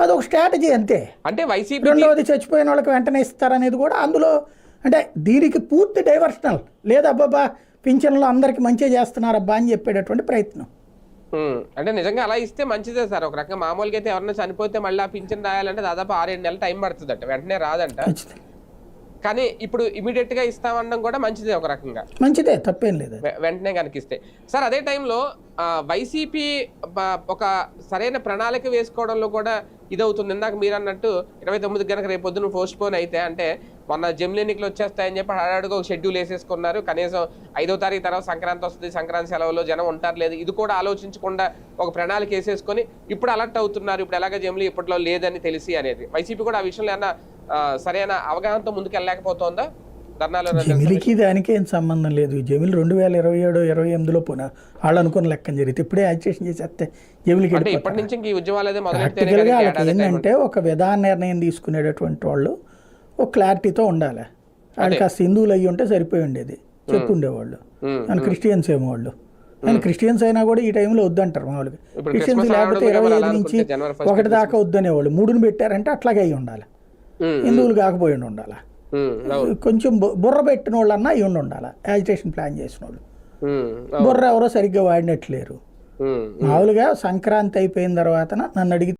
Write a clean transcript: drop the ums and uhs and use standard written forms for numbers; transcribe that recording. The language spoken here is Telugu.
అదొక స్ట్రాటజీ అంతే. అంటే వైసీపీ రెండవది చచ్చిపోయిన వాళ్ళకి వెంటనే ఇస్తారనేది కూడా అందులో, అంటే దీనికి పూర్తి డైవర్షనల్ లేదా అబ్బాబా పింఛన్లు అందరికి మంచిగా చేస్తున్నారబ్బా అని చెప్పేటటువంటి ప్రయత్నం. అంటే నిజంగా అలా ఇస్తే మంచిదే సార్. ఒక రకంగా మామూలుగా అయితే ఎవరైనా చనిపోతే మళ్ళీ ఆ పింఛన్ రాయాలంటే దాదాపు 6-7 నెలలు టైం పడుతుందట, వెంటనే రాదంట. కానీ ఇప్పుడు ఇమీడియట్ గా ఇస్తామనడం కూడా మంచిదే, ఒక రకంగా మంచిదే, తప్పేం లేదు వెంటనే కనిపిస్తే. సార్ అదే టైంలో వైసీపీ ఒక సరైన ప్రణాళిక వేసుకోవడంలో కూడా ఇదవుతుంది. ఇందాక మీరు అన్నట్టు 29 కనుక రేపు పొద్దున పోస్ట్ పోన్ అయితే, అంటే మొన్న జమిలీ ఎన్నికలు వచ్చేస్తాయని చెప్పి హడాడుగా ఒక షెడ్యూల్ వేసేసుకున్నారు. కనీసం 5వ తారీఖు తర్వాత సంక్రాంతి వస్తుంది, సంక్రాంతి సెలవులో జనం ఉంటారు లేదు, ఇది కూడా ఆలోచించకుండా ఒక ప్రణాళిక వేసేసుకొని ఇప్పుడు అలర్ట్ అవుతున్నారు. ఇప్పుడు ఎలాగ జమిలీ ఇప్పట్లో లేదని తెలిసి అనేది వైసీపీ కూడా ఆ విషయంలో ఏమన్నా సరైన అవగాహనతో ముందుకు వెళ్ళలేకపోతుందా? జమిలికి దానికి ఏం సంబంధం లేదు. జమిలి 2027-28లో పోనా వాళ్ళు అనుకున్న లెక్కన జరిగితే ఇప్పుడే యాజిటేషన్ చేసేస్తే జమిలికి ఏంటంటే ఒక విధాన నిర్ణయం తీసుకునేటటువంటి వాళ్ళు ఒక క్లారిటీతో ఉండాలి. అది కాస్త హిందువులు అయ్యి ఉంటే సరిపోయి ఉండేది, చెప్పుండేవాళ్ళు. ఆయన క్రిస్టియన్స్ ఏమో వాళ్ళు, ఆయన క్రిస్టియన్స్ అయినా కూడా ఈ టైంలో వద్దంటారు మామూలుగా. క్రిస్టియన్స్ లేకపోతే 25 నుంచి 1 దాకా వద్దనేవాళ్ళు. 3ని పెట్టారంటే అట్లాగే అయ్యి ఉండాలి, హిందువులు కాకపోయి ఉండాలి. కొంచెం బుర్ర పెట్టిన వాళ్ళు అన్నా అయ్యి ఉండాలి. యాజిటేషన్ ప్లాన్ చేసిన వాళ్ళు బుర్ర ఎవరో సరిగ్గా వాడినట్లేరు. మామూలుగా సంక్రాంతి అయిపోయిన తర్వాత నన్ను అడిగితే